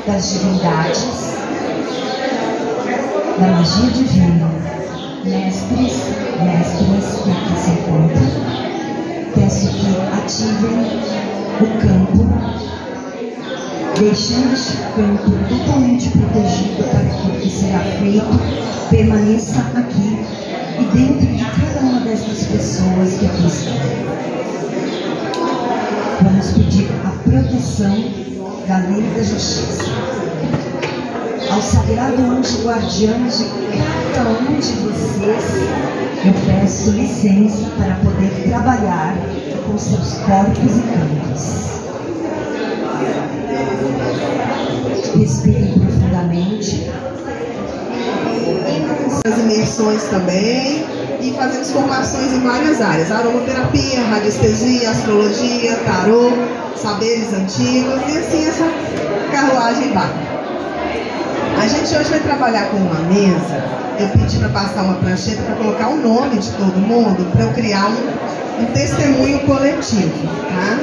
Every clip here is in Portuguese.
das divindades, da magia divina, mestres, mestras que aqui se encontram. Peço que ativem o campo, deixando este campo totalmente protegido para que o que será feito permaneça aqui e dentro de cada uma dessas pessoas que aqui estão. Vamos pedir a proteção da lei e da justiça. Ao sagrado anjo guardião de cada um de vocês, eu peço licença para poder trabalhar com seus corpos e campos. Respirem profundamente. As imersões também, e fazemos formações em várias áreas: aromaterapia, radiestesia, astrologia, tarô, saberes antigos, e assim essa carruagem vai. A gente hoje vai trabalhar com uma mesa. Eu pedi para passar uma prancheta para colocar o nome de todo mundo, para eu criar um testemunho coletivo, tá?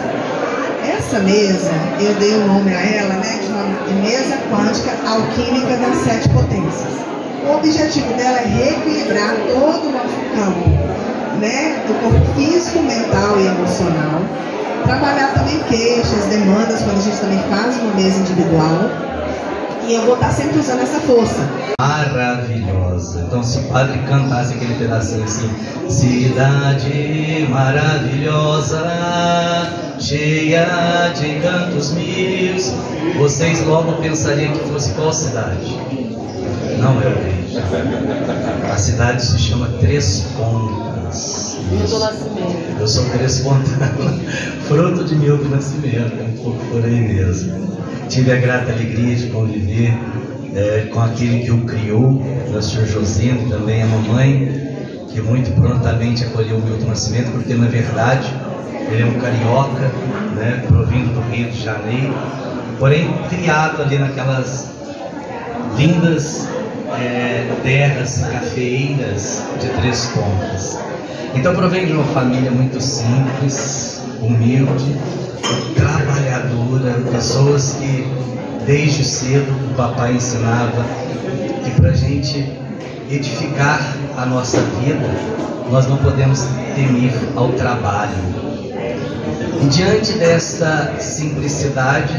Essa mesa, eu dei o nome a ela, né, de mesa quântica alquímica das 7 potências. O objetivo dela é reequilibrar todo o nosso campo, né, do corpo físico, mental e emocional. Trabalhar também queixas, demandas, quando a gente também faz uma mesa individual. E eu vou estar sempre usando essa força. Maravilhosa. Então, se o padre cantasse aquele pedacinho assim: cidade maravilhosa, cheia de cantos mil, vocês logo pensariam que fosse qual cidade? Não é o Rio. A cidade se chama Três Pontas. Eu sou Três Pontas, fruto de Milton Nascimento, um pouco por aí mesmo. Tive a grata alegria de conviver com aquele que o criou, o Sr. Josino, também a mamãe, que muito prontamente acolheu o Milton Nascimento, porque na verdade ele é um carioca, né, provindo do Rio de Janeiro, porém criado ali naquelas lindas terras cafeeiras de Três Pontas. Então provém de uma família muito simples, humilde, trabalhadora, pessoas que desde cedo o papai ensinava que para a gente edificar a nossa vida nós não podemos temer ao trabalho. E diante desta simplicidade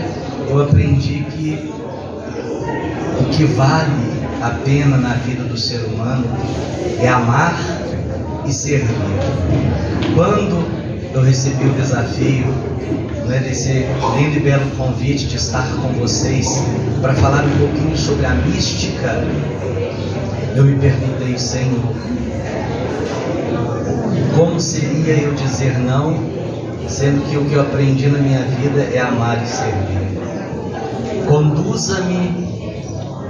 eu aprendi que o que vale a pena na vida do ser humano é amar e servir. Quando eu recebi o desafio, né, desse lindo e belo convite de estar com vocês para falar um pouquinho sobre a mística, eu me perguntei: Senhor, como seria eu dizer não, sendo que o que eu aprendi na minha vida é amar e servir? Conduza-me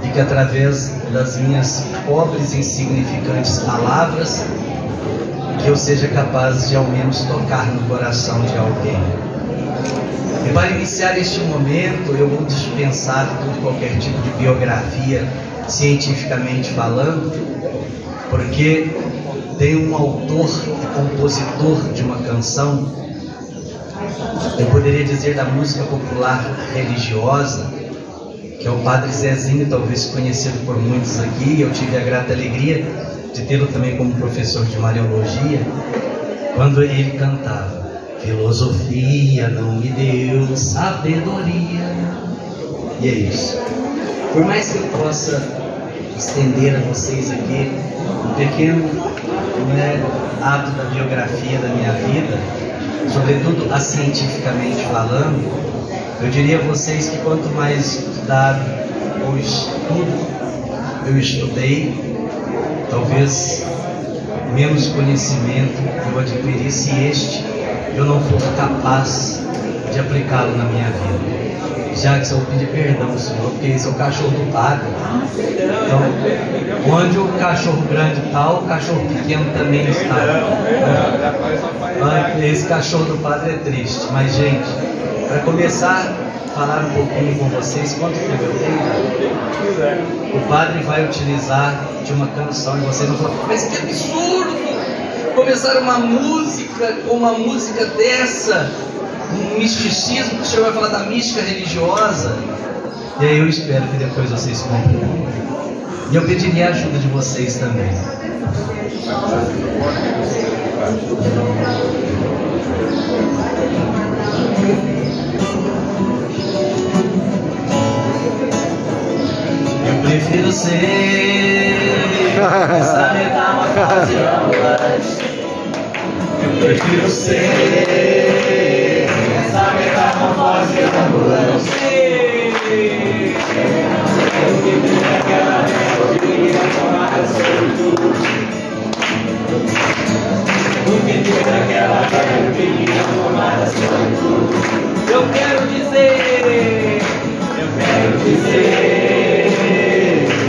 e que através das minhas pobres e insignificantes palavras que eu seja capaz de ao menos tocar no coração de alguém. E para iniciar este momento eu vou dispensar todo qualquer tipo de biografia cientificamente falando, porque tem um autor e compositor de uma canção, eu poderia dizer da música popular religiosa, que é o Padre Zezinho, talvez conhecido por muitos aqui. Eu tive a grata alegria de tê-lo também como professor de Mariologia, quando ele cantava: filosofia não me deu sabedoria. E é isso. Por mais que eu possa estender a vocês aqui um pequeno ato da biografia da minha vida, sobretudo a cientificamente falando, eu diria a vocês que quanto mais estudado ou estudo eu estudei, talvez menos conhecimento eu adquirisse, este eu não for capaz de aplicá-lo na minha vida. Já que eu vou pedir perdão, Senhor, porque esse é o cachorro do padre. Então, onde o cachorro grande está, o cachorro pequeno também está. Esse cachorro do padre é triste. Mas, gente, para começar a falar um pouquinho com vocês, quanto tempo eu tenho? O padre vai utilizar de uma canção e vocês vão falar: mas que absurdo! Começar uma música dessa, um misticismo, que o senhor vai falar da mística religiosa. E aí eu espero que depois vocês compreendam. E eu pediria a ajuda de vocês também. Eu prefiro ser essa metamorfose ambulante. Eu prefiro ser essa metamorfose ambulante. Eu prefiro aquela melodia formada solitude. Eu prefiro aquela melodia formada solitude. Eu quero dizer,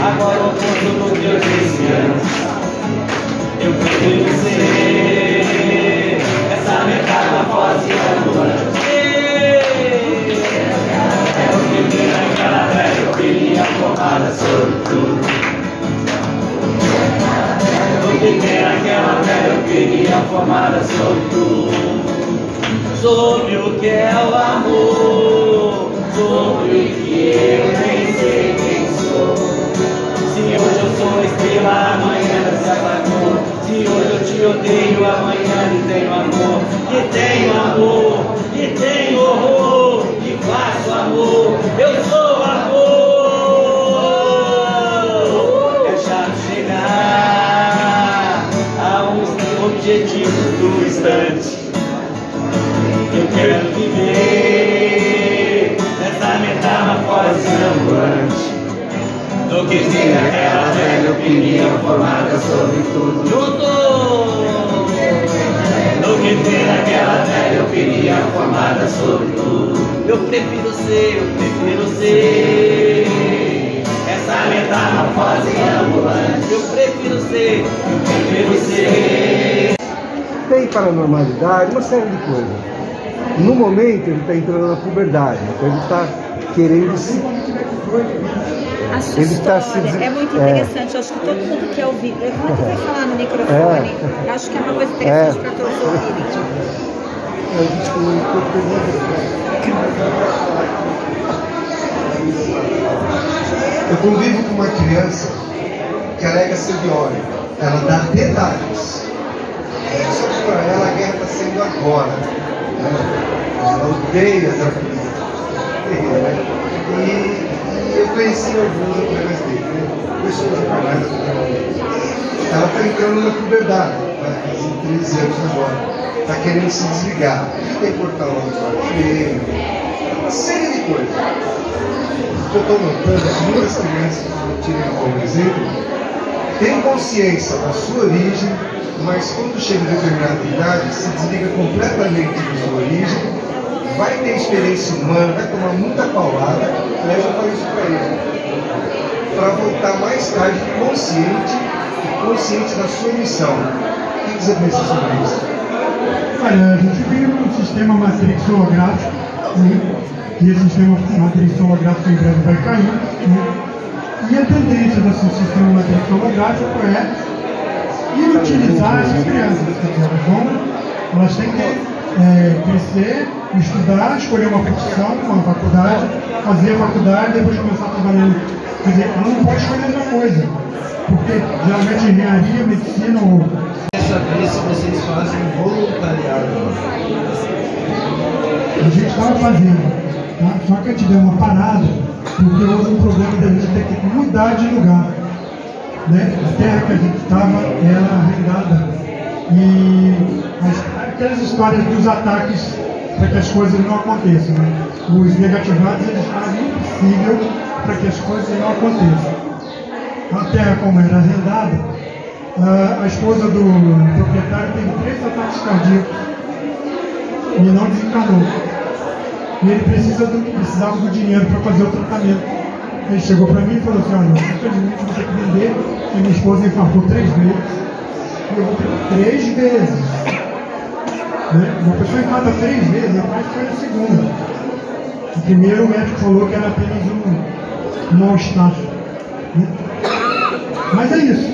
agora o ponto do que eu disse antes. Eu prefiro ser essa metamorfose ambulante. Eu prefiro aquela velha ovelha formada sobre tudo. Eu prefiro aquela velha ovelha formada sobre tudo. Sobre o que é o amor, sobre o que eu nem sei quem sou. Se hoje eu sou estrela, amanhã se apagou. Se hoje eu te odeio, amanhã lhe tenho amor. E tenho amor, e tenho horror, e faço amor, eu sou amor. É chato chegar a uns objetivos do instante. Eu quero viver nessa metamorfose ambulante. Do que tem aquela velha opinião formada sobre tudo. Junto! Do que tem aquela velha opinião formada sobre tudo. Eu prefiro ser essa metamorfose ambulante. Eu prefiro ser. Tem paranormalidade, uma série de coisas. No momento ele está entrando na puberdade, então ele está querendo se... A sua história é muito interessante, eu acho que todo mundo quer ouvir. Levanta e vai falar no microfone, eu acho que é uma coisa interessante para todos ouvirem. Eu convivo com uma criança que alega ser bióloga. Ela dá detalhes. Só que para ela a guerra está sendo agora. Ela odeia essa política. E eu conheci alguns através dele, né? Pessoas informadas. Ela está entrando na puberdade, vai fazer 13 anos agora. Está querendo se desligar. Tem cortar o filho, uma série de coisas. O que eu estou notando é que muitas crianças, que eu tirei como exemplo, têm consciência da sua origem, mas quando chega a determinada idade, se desliga completamente da sua origem, vai ter experiência humana, vai tomar muita paulada, aliás eu falei isso para ele, para voltar mais tarde consciente da sua missão. O que dizer para isso sobre isso? Olha, a gente vive um sistema matrix holográfico, né? E esse sistema matrix holográfico em breve vai cair, né? E a tendência desse sistema matrix holográfico é inutilizar essas crianças, quer dizer, elas têm que crescer, estudar, escolher uma profissão, uma faculdade, fazer a faculdade, depois começar a trabalhar. Quer dizer, ela não pode escolher outra coisa, porque geralmente engenharia, medicina ou... Saber se vocês fazem voluntariado. A gente estava fazendo, tá? Só que a gente deu uma parada, porque houve um problema da gente ter que mudar de lugar. Né? A terra que a gente estava era arrendada. E aquelas histórias dos ataques para que as coisas não aconteçam. Né? Os negativados eles fazem o possível para que as coisas não aconteçam. A terra, como era arrendada, a esposa do proprietário teve 3 ataques cardíacos e não desencarnou. E ele precisava do dinheiro para fazer o tratamento. Ele chegou para mim e falou assim: olha, infelizmente vou ter que vender, e minha esposa infartou 3 vezes. E eu vou ter 3 vezes. Né? Uma pessoa infarta 3 vezes, rapaz, foi a segunda. O primeiro o médico falou que era apenas um mal-estar. Né? Mas é isso.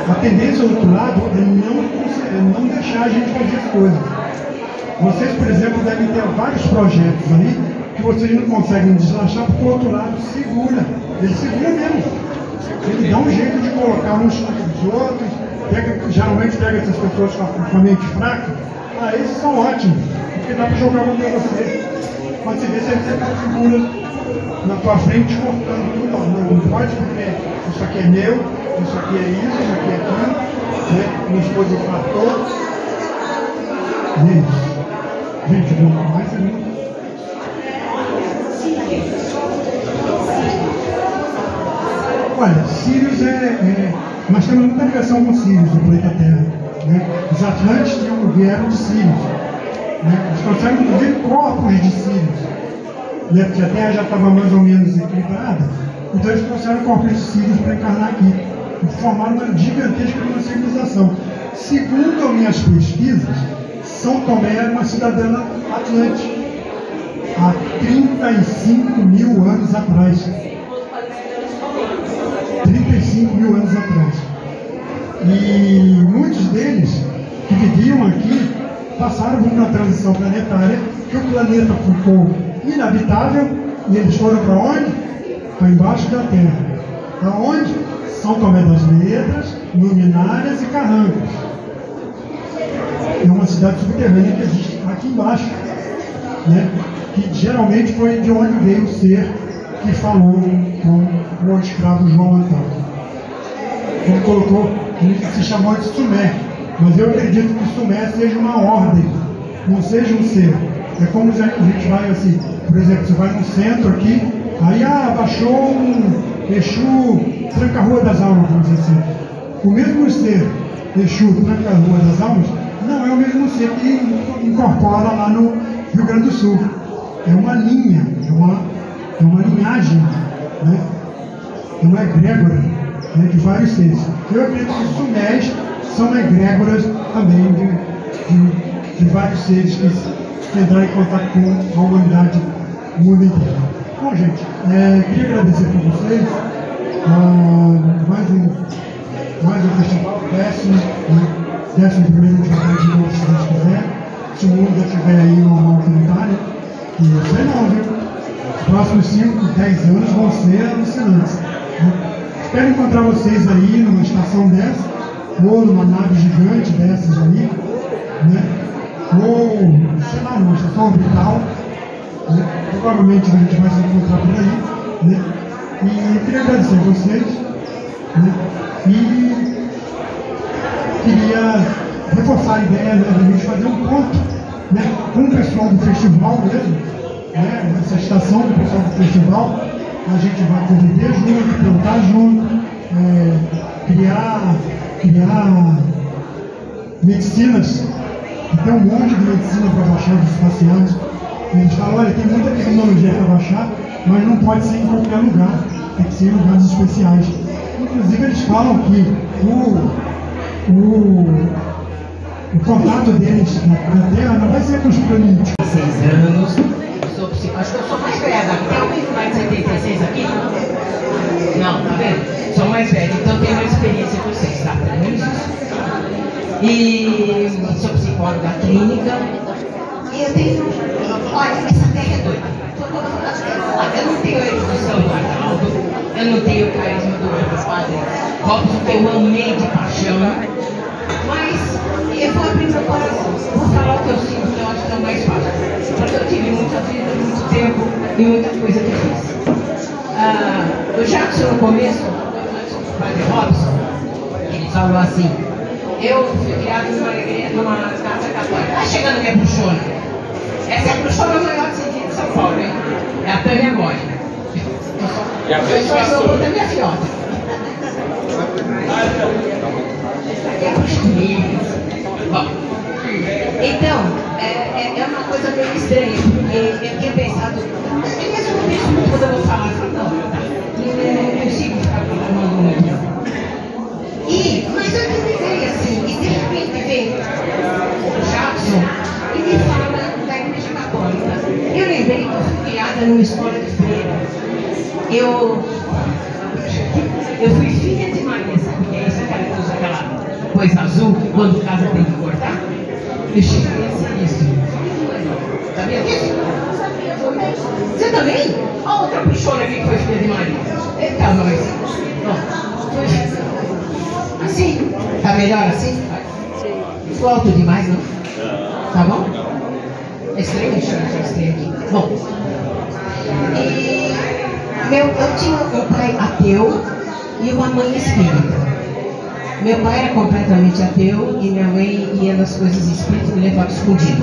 A tendência do outro lado é não deixar a gente fazer as coisas. Vocês, por exemplo, devem ter vários projetos aí que vocês não conseguem deslachar porque o outro lado segura. Ele segura mesmo. Ele dá um jeito de colocar uns dos outros. Geralmente pega essas pessoas com a mente fraca. Ah, esses são ótimos, porque dá para jogar contra você. Quando você vê, você está segura na tua frente, cortando tudo. Não pode, porque isso aqui é meu, isso aqui é isso aqui é aquilo. Né? Minha esposa infartou. Gente, eu vou mais um. Olha, Sírios nós temos muita ligação com Sírios no planeta Terra. Né? Os Atlantes vieram de Sírios. Né? Eles trouxeram inclusive corpos de Sírios. Né? Porque a Terra já estava mais ou menos equilibrada. Então eles trouxeram corpos de Sírios para encarnar aqui. E formaram uma gigantesca civilização. Segundo as minhas pesquisas, São Tomé era uma cidadã atlante. Há 35 mil anos atrás. 35 mil anos atrás. E muitos deles que viviam aqui passaram por uma transição planetária, que o planeta ficou inabitável e eles foram para onde? Para embaixo da Terra. Aonde? São Tomé das Letras, Luminárias e Carrancas. É uma cidade subterrânea que existe aqui embaixo, né? Que geralmente foi de onde veio o ser que falou com o escravo João Antônio. Ele colocou, ele se chamou de Sumé, mas eu acredito que Sumé seja uma ordem, não seja um ser. É como se a gente vai assim, por exemplo, você vai no centro aqui, aí baixou um Exu, tranca a Rua das Almas, vamos dizer assim. O mesmo ser, Exu, tranca a Rua das Almas, não é o mesmo ser que incorpora lá no Rio Grande do Sul. É uma linha, é uma linhagem, né? É uma egrégora, né, de vários seres. Eu acredito que os sumés são egrégoras também de vários seres que entraram em contato com a humanidade, o mundo inteiro. Bom, gente, queria agradecer por vocês. Mais um festival, 11º de novo, se Deus quiser. Se o mundo já estiver aí normal comentário, e eu sei não, viu? Os próximos 5, 10 anos vão ser alucinantes. Né? Espero encontrar vocês aí numa estação dessa, ou numa nave gigante dessas aí, né? Ou, sei lá, numa estação orbital. Né? Provavelmente a gente vai se encontrar por aí. Né? E eu queria agradecer a vocês. Né? E queria reforçar a ideia, né, de a gente fazer um ponto, né, com o pessoal do festival mesmo, né, essa estação do pessoal do festival, a gente vai conviver junto, plantar junto, criar medicinas, tem um monte de medicina para baixar dos pacientes. Eles falam, olha, tem muita tecnologia para baixar, mas não pode ser em qualquer lugar, tem que ser em lugares especiais. Inclusive eles falam que o contato deles na Terra não vai ser com os planetas. 6 anos, acho que eu sou mais velha. Tem alguém com mais de 76 aqui? Não, tá vendo? Sou mais velha, então tenho mais experiência que vocês, tá? Pelo menos isso. E sou psicóloga clínica. E eu tenho. Olha, essa terra é doida. Eu não tenho a erudição do Arnaldo, eu não tenho o carisma do padre Robson, que eu amei de paixão. Mas eu vou abrir meu coração, vou falar o que eu sinto, que eu acho que é o mais fácil. Porque eu tive muita vida, muito tempo e muita coisa que fiz. O Jackson, no começo, o padre Robson, ele falou assim: eu fui criado numa igreja, numa casa católica. Tá chegando minha bruxona. Essa é a bruxona maior de São Paulo, hein? É a Tânia Mónica. Eu sou a sombra da minha filhota. É a bruxinha. Bom, então, é uma coisa meio estranha, porque eu tinha pensado, eu mesmo não penso muito quando eu vou falar, não consigo ficar programando muito, não. Mas eu tive assim, e de repente veio o Jackson e me fala da igreja católica. Eu lembrei que eu fui criada numa escola de freira. Eu fui filha de Maria, sabe que é isso? Aquela usa aquela coisa azul, quando casa tem que cortar. Eu cheguei a ser isso. Sabia disso? Você também? A outra puxona aqui que foi filha de Maria. Eita, nós. Assim? Tá melhor assim? Ficou alto demais, não? Tá bom? É estranho, deixa eu estranho aqui. Bom. Eu tinha um pai ateu e uma mãe espírita. Meu pai era completamente ateu e minha mãe ia nas coisas espíritas e me levava escondido.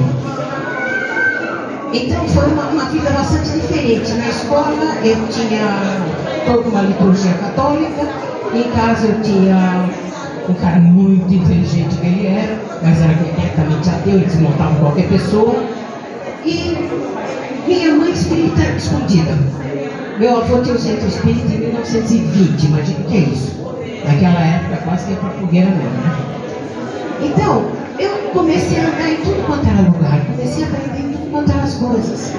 Então foi uma vida bastante diferente. Na escola eu tinha toda uma liturgia católica, em casa eu tinha um cara muito inteligente que ele era, mas era completamente ateu, ele desmontava qualquer pessoa. E minha mãe espírita escondida. Meu avô tinha o centro espírita em 1920, imagina o que é isso. Naquela época quase que ia para fogueira mesmo, né? Então, eu comecei a andar em tudo quanto era lugar, comecei a aprender em tudo quanto eram as coisas.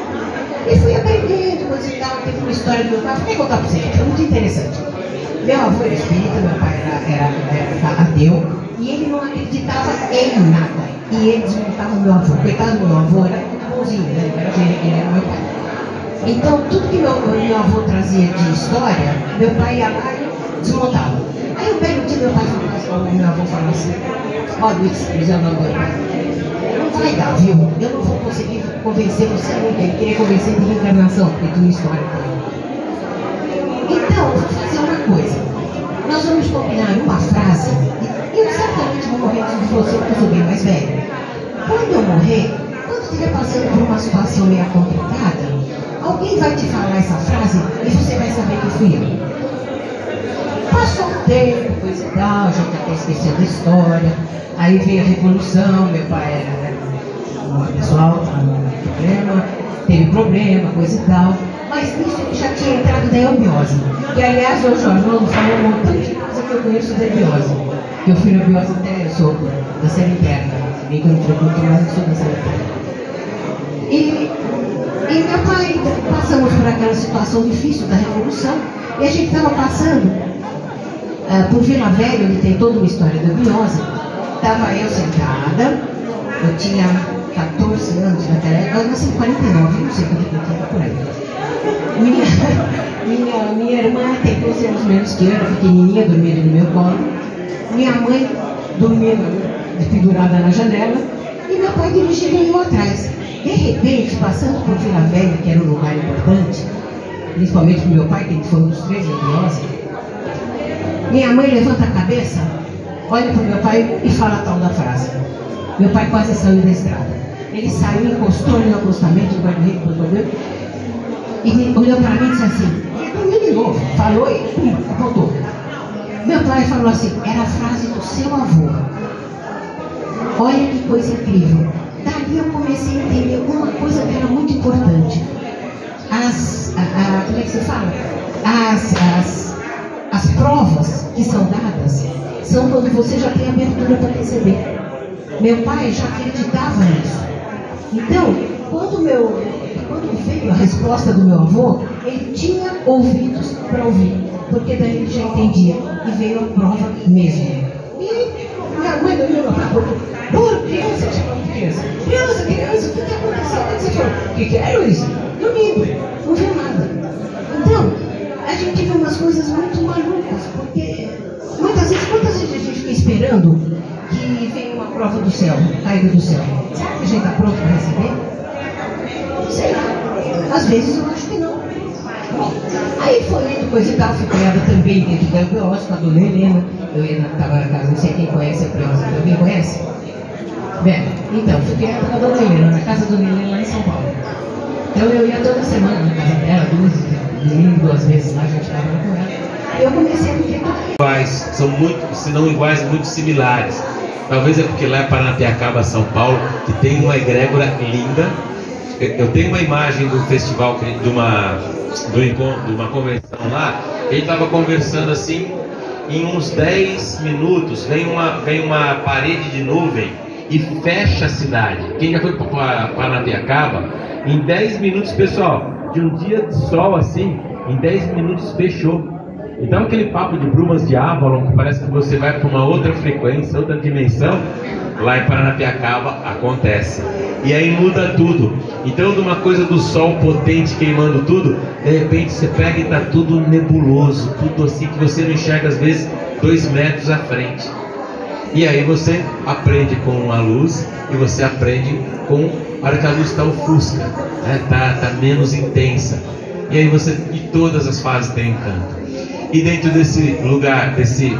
E fui aprendendo, coisa e tal. Teve uma história do meu pai, vou contar para você, é muito interessante. Meu avô era espírita, meu pai era ateu, e ele não acreditava em nada. E ele desmontava o meu avô. Coitado do meu avô, era muito bonzinho, né? Ele era meu pai. Então, tudo que meu avô trazia de história, meu pai ia lá e desmontava. Aí um belo dia meu pai falou, meu avô falou assim, ó Luiz, é o nome do meu pai, não vai dar, viu? Eu não vou conseguir convencer você nunca, ele queria convencer de reencarnação, porque tinha história também. Então, vou fazer uma coisa, nós vamos combinar uma frase, e eu certamente vou morrer antes de você, porque eu sou bem mais velho. Quando eu morrer, quando estiver passando por uma situação meio complicada, alguém vai te falar essa frase e você vai saber que fui eu. Passou um tempo, coisa e tal, a gente até esqueceu da história. Aí veio a Revolução, meu pai era uma pessoa alta, teve problema, coisa e tal. Mas nisso ele já tinha entrado da eubiose. Que aliás, o João falou um montão de coisa que eu conheço da eubiose. Que eu fui na eubiose até, eu sou da série interna. Se bem que eu não fui muito mais, eu sou da série interna. E meu pai, passamos por aquela situação difícil da Revolução. E a gente estava passando por Vila Velha, onde tem toda uma história da eubiose. Estava eu sentada, eu tinha 14 anos naquela época, eu nasci em 49, não sei quando eu tinha por aí. Minha irmã tem 12 anos menos que eu, era pequenininha, dormindo no meu colo. Minha mãe dormindo pendurada na janela e meu pai dirigindo eu atrás. De repente, passando por Vila Velha, que era um lugar importante, principalmente para o meu pai, que foi um dos 3 da eubiose, minha mãe levanta a cabeça, olha para o meu pai e fala a tal da frase. Meu pai quase saiu da estrada. Ele saiu, encostou no acostamento do guarda-redes do poder e olhou para mim e disse assim, dormiu de novo, falou e voltou. Meu pai falou assim, era a frase do seu avô. Olha que coisa incrível. Dali eu comecei a entender uma coisa que era muito importante. Como é que se fala? As provas que são dadas são quando você já tem abertura para receber. Meu pai já acreditava nisso. Então, quando veio a resposta do meu avô, ele tinha ouvidos para ouvir, porque daí ele já entendia. E veio a prova mesmo. E minha mãe do meu pai falou, criança, criança, o que aconteceu? O que você falou? O que é, Luiz? Dormindo, não viu nada. Então, a gente vê umas coisas muito malucas, porque muitas vezes, quantas vezes a gente fica esperando que venha uma prova do céu, caída do céu? Será que a gente está pronto para receber? Sei lá. Às vezes eu acho que não. Bom, aí foi indo coisa e tal, fui criada também dentro da eubiose com a dona Helena. Eu estava na casa, não sei quem conhece a eubiose, alguém conhece? Bem, então, fui criada com a dona Helena, na casa da dona Helena lá em São Paulo. Então eu ia toda semana na casa dela, duas vezes lá, a gente estava com ela. Eu comecei a viver iguais, são muito, se não iguais, muito similares. Talvez é porque lá é Paranapiacaba, São Paulo, que tem uma egrégora linda. Eu tenho uma imagem do festival, de uma convenção lá. Ele estava conversando assim, em uns 10 minutos vem uma parede de nuvem e fecha a cidade. Quem já foi para Paranapiacaba, em 10 minutos, pessoal, de um dia de sol assim, em 10 minutos fechou. Então aquele papo de brumas de Avalon, que parece que você vai para uma outra frequência, outra dimensão, lá em Paranapiacaba acontece. E aí muda tudo. Então de uma coisa do sol potente queimando tudo, de repente você pega e está tudo nebuloso, tudo assim que você não enxerga às vezes 2 metros à frente. E aí você aprende com a luz e você aprende com a hora que a luz está ofusca, né? tá menos intensa. E aí você, e todas as fases têm encanto. E dentro desse lugar, desse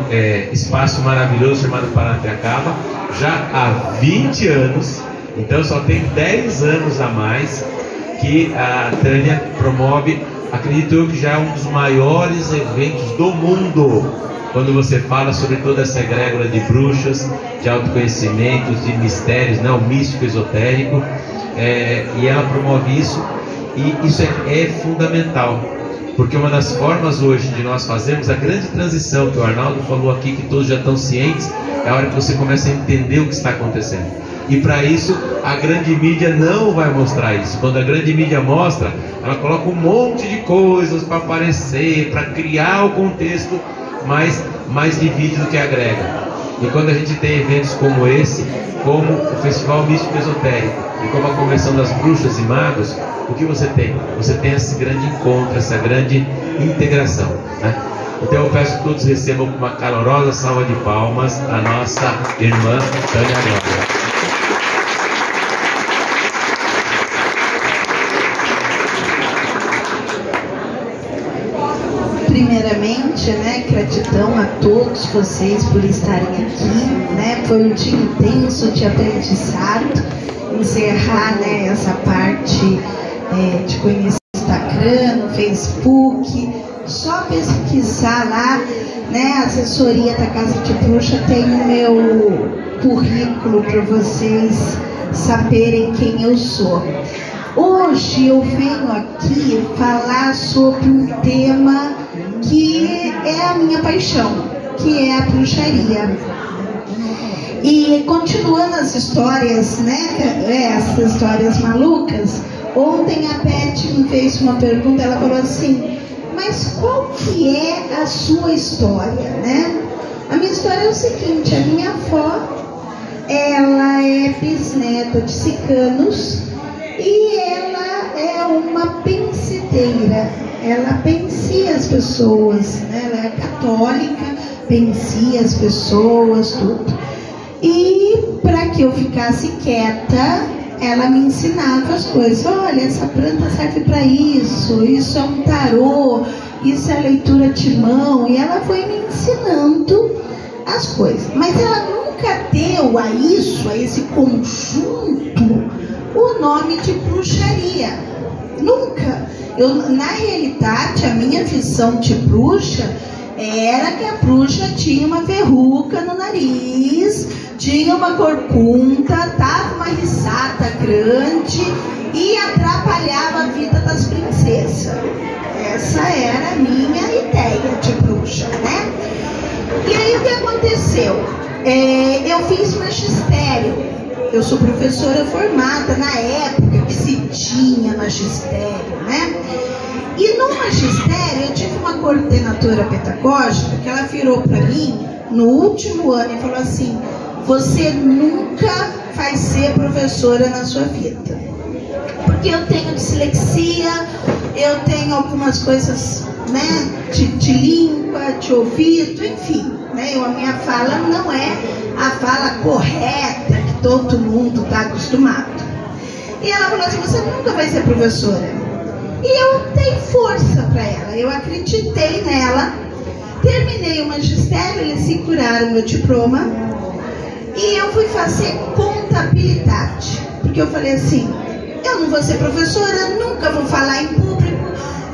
espaço maravilhoso chamado Paranapiacaba, já há 20 anos, então só tem 10 anos a mais, que a Tânia promove, acredito eu que já é um dos maiores eventos do mundo, quando você fala sobre toda essa egrégora de bruxas, de autoconhecimento, de mistérios, né, o místico esotérico, e ela promove isso, e isso é fundamental, porque uma das formas hoje de nós fazermos a grande transição que o Arnaldo falou aqui, que todos já estão cientes, é a hora que você começa a entender o que está acontecendo. E para isso a grande mídia não vai mostrar isso. Quando a grande mídia mostra, ela coloca um monte de coisas para aparecer, para criar o contexto, mais divide do que agrega. E quando a gente tem eventos como esse, como o Festival Místico Esotérico e como a Convenção das Bruxas e Magos, o que você tem? Você tem esse grande encontro, essa grande integração, né? Então eu peço que todos recebam com uma calorosa salva de palmas a nossa irmã Tânia Glória. Primeiramente, né, gratidão a todos vocês por estarem aqui, né, foi um dia intenso de aprendizado, encerrar, né, essa parte de conhecer o Instagram, no Facebook, só pesquisar lá, né, a assessoria da Casa de Bruxa tem o meu currículo para vocês saberem quem eu sou. Hoje eu venho aqui falar sobre um tema que é a minha paixão, que é a bruxaria. E continuando as histórias, né, essas histórias malucas, ontem a Beth me fez uma pergunta, ela falou assim, mas qual que é a sua história, né? A minha história é o seguinte, a minha avó, ela é bisneta de ciganos e ela é uma pensedeira, ela pensia as pessoas, né? Ela é católica, pensia as pessoas, tudo. E para que eu ficasse quieta, ela me ensinava as coisas. Olha, essa planta serve para isso, isso é um tarô, isso é leitura de mão. E ela foi me ensinando as coisas. Mas ela nunca deu a isso, a esse conjunto, o nome de bruxaria. Nunca. Na realidade, a minha visão de bruxa era que a bruxa tinha uma verruga no nariz, tinha uma corcunda, dava uma risada grande e atrapalhava a vida das princesas. Essa era a minha ideia de bruxa, né? E aí o que aconteceu? Eu fiz magistério. Eu sou professora formada na época que se tinha magistério, né? E no magistério eu tive uma coordenadora pedagógica que ela virou para mim no último ano e falou assim, você nunca vai ser professora na sua vida. Porque eu tenho dislexia, eu tenho algumas coisas, né, de língua, de ouvido, enfim, né? A minha fala não é a fala correta que todo mundo está acostumado. E ela falou assim, você nunca vai ser professora. E eu dei força para ela, eu acreditei nela, terminei o magistério, eles seguraram meu diploma e eu fui fazer contabilidade, porque eu falei assim, eu não vou ser professora, nunca vou falar em público,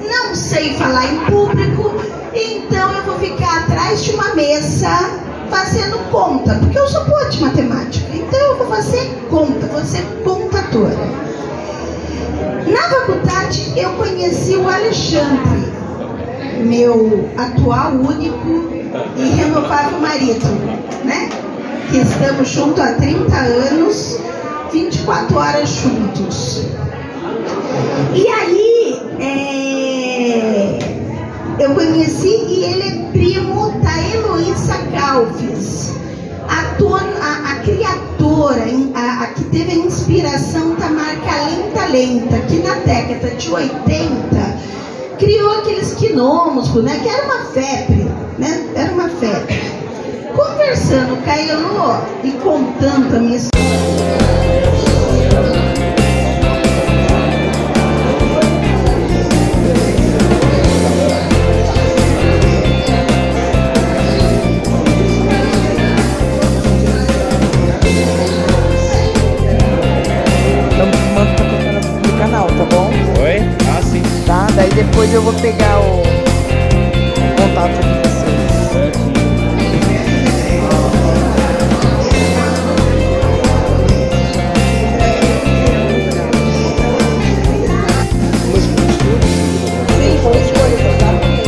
não sei falar em público, então eu vou ficar atrás de uma mesa fazendo conta, porque eu sou boa de matemática, então eu vou fazer conta, vou ser contadora. Na faculdade eu conheci o Alexandre, meu atual, único e renovável marido, né? Que estamos juntos há 30 anos, 24 horas juntos. E aí, eu conheci e ele é primo da Heloísa Galves, a criadora, a que teve a inspiração da marca Lenta Lenta, que na década de 80 criou aqueles quinômos, né, que era uma febre, né, era uma febre. Conversando com a Elô e contando a minha história. Daí depois eu vou pegar o contato de vocês. Sim, foi escolha, exatamente.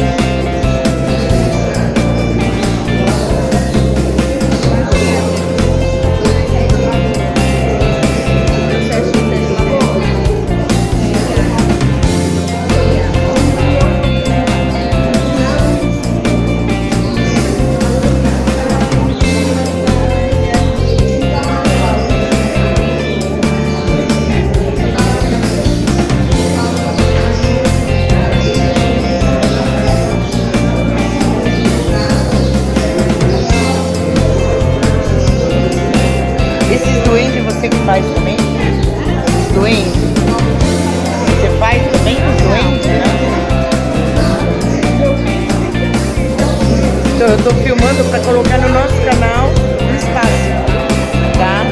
Faz também? Os duendes? Você faz também os duendes, né? Então eu tô filmando para colocar no nosso canal no espaço, tá?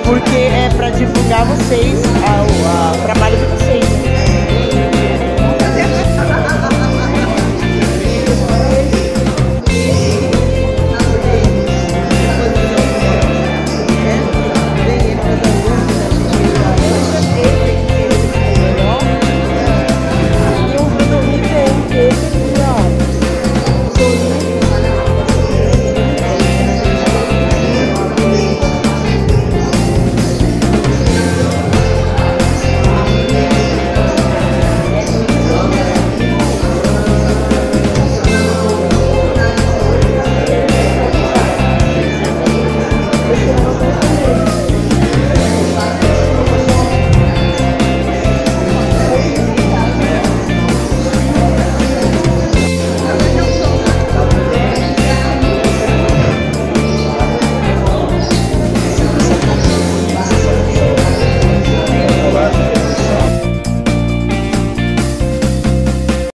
Porque é para divulgar vocês